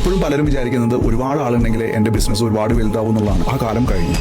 ഇപ്പോഴും പലരും വിചാരിക്കുന്നത് ഒരുപാട് ആളുണ്ടെങ്കിൽ എൻ്റെ ബിസിനസ് ഒരുപാട് വലുതാവും എന്നുള്ളതാണ്. ആ കാലം കഴിഞ്ഞു.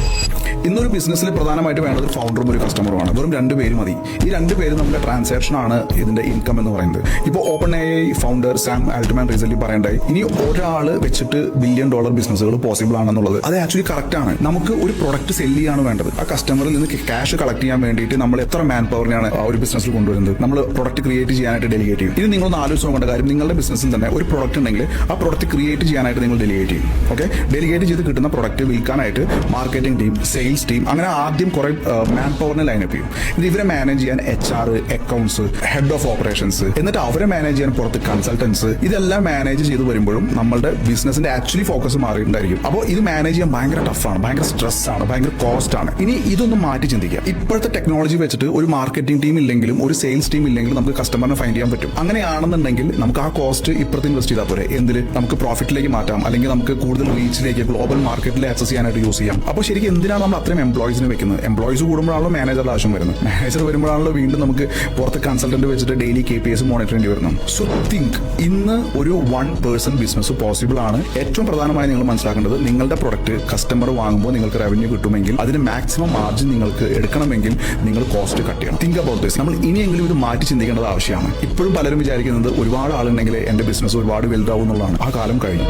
ഇന്നൊരു ബിസിനസ്സിൽ പ്രധാനമായിട്ട് വേണ്ടത് ഒരു ഫൗണ്ടറും ഒരു കസ്റ്റമറുമാണ്. വെറും 2 പേര് മതി. ഈ 2 പേര് നമ്മുടെ ട്രാൻസാക്ഷൻ ആണ് ഇതിന്റെ ഇൻകം എന്ന് പറയുന്നത്. ഇപ്പോൾ open AI founder Sam Altman recent പറയണ്ടായി, ഇനി ഒരാൾ വെച്ചിട്ട് $1 ബില്യൺ ബിസിനസ്സുകൾ പോസിബിൾ ആണെന്നുള്ളത്. അത് ആക്ച്വലി കറക്റ്റ് ആണ്. നമുക്ക് ഒരു പ്രൊഡക്റ്റ് സെല് ചെയ്യാണ് വേണ്ടത്. ആ കസ്റ്റമറിൽ നിന്ന് ക്യാഷ് കളക്ട് ചെയ്യാൻ വേണ്ടിയിട്ട് നമ്മൾ എത്ര മാൻ പവറിനെയാണ് ആ ഒരു ബിസിനസ്സിൽ കൊണ്ടുവരുന്നത്. നമ്മൾ പ്രൊഡക്റ്റ് ക്രിയേറ്റ് ചെയ്യാനായിട്ട് ഡെലിഗേറ്റ് ചെയ്യും. ഇത് നിങ്ങളൊന്ന് ആലോചിച്ച് നോക്കേണ്ട കാര്യം, നിങ്ങളുടെ ബിസിനസ്സിൽ തന്നെ ഒരു പ്രൊഡക്റ്റ് ഉണ്ടെങ്കിൽ ആ പ്രൊഡക്റ്റ് ക്രിയേറ്റ് ചെയ്യാനായിട്ട് നിങ്ങൾ ഡെലിഗേറ്റ് ചെയ്യും. ഓക്കെ, ഡെലിഗേറ്റ് ചെയ്ത് കിട്ടുന്ന പ്രൊഡക്റ്റ് വിൽക്കാനായിട്ട് മാർക്കറ്റിംഗ് ടീം, സെയിൽസ് ടീം, അങ്ങനെ ആദ്യം കുറെ മാൻ പവറിനെ ലൈനപ്പ് ചെയ്യും. ഇത് ഇവരെ മാനേജ് ചെയ്യാൻ HR, accounts, head of operations, എന്നിട്ട് അവരെ മാനേജ് ചെയ്യാൻ പുറത്ത് കൺസൾട്ടൻസ്, ഇതെല്ലാം മാനേജ് ചെയ്ത് വരുമ്പോഴും നമ്മളുടെ ബിസിനസിന്റെ ആക്ച്വലി ഫോക്കസ് മാറിയിട്ടുണ്ടായിരിക്കും. അപ്പോൾ ഇത് മാനേജ് ചെയ്യാൻ ഭയങ്കര ടഫാണ്, ഭയങ്കര സ്ട്രെസ് ആണ്, ഭയങ്കര കോസ്റ്റ് ആണ്. ഇനി ഇതൊന്നും മാറ്റി ചിന്തിക്കുക. ഇപ്പോഴത്തെ ടെക്നോളജി വെച്ചിട്ട് ഒരു മാർക്കറ്റിംഗ് ടീം ഇല്ലെങ്കിലും ഒരു സെയിൽസ് ടീം ഇല്ലെങ്കിലും നമുക്ക് കസ്റ്റമറിനെ ഫൈൻഡ് ചെയ്യാൻ പറ്റും. അങ്ങനെയാണെന്നുണ്ടെങ്കിൽ നമുക്ക് ആ കോസ്റ്റ് ഇപ്പുറത്ത് ഇൻവെസ്റ്റ് ചെയ്താൽ പോരെ. എന്തിൽ നമുക്ക് പ്രോഫിറ്റിലേക്ക് മാറ്റാം, അല്ലെങ്കിൽ നമുക്ക് കൂടുതൽ റീച്ചിലേക്ക് ഗ്ലോബൽ മാർക്കറ്റിൽ ആക്സസ് ചെയ്യാനായിട്ട് യൂസ് ചെയ്യാം. അപ്പോൾ ശരിക്കും എന്തിനാണ് നമ്മൾ അത്രയും എംപ്ലോയീസിനെ വെക്കുന്നത്? എംപ്ലോയീസ് കൂടുമ്പോഴാണല്ലോ മാനേജറുടെ ആവശ്യം വരുന്നത്. മാനേജർ വരുമ്പോഴാണല്ലോ വീണ്ടും നമുക്ക് പുറത്ത് കൺസൾട്ടന്റ് വെച്ചിട്ട് ഡെയിലി KPIs മോണിറ്റർ ചെയ്യേണ്ടി വരുന്നത്. സോ തിങ്ക്, ഇന്ന് ഒരു 1 പേഴ്സൺ ബിസിനസ് പോസിബിൾ ആണ്. ഏറ്റവും പ്രധാനമായി നിങ്ങൾ മനസ്സിലാക്കേണ്ടത്, നിങ്ങളുടെ പ്രൊഡക്റ്റ് കസ്റ്റമർ വാങ്ങുമ്പോൾ നിങ്ങൾക്ക് റവന്യൂ കിട്ടുമെങ്കിൽ അതിന് മാക്സിമം മാർജിൻ നിങ്ങൾക്ക് എടുക്കണമെങ്കിൽ നിങ്ങൾ കോസ്റ്റ് കട്ട് ചെയ്യണം. Think about this. നമ്മൾ ഇനിയെങ്കിലും ഇത് മാറ്റി ചിന്തിക്കേണ്ടത് ആവശ്യമാണ്. ഇപ്പോഴും പലരും വിചാരിക്കുന്നത് ഒരുപാട് ആളുണ്ടെങ്കിൽ എൻ്റെ ബിസിനസ് ഒരുപാട് വലുതാവും എന്നുള്ളതാണ്. ആ കാലം കഴിഞ്ഞു.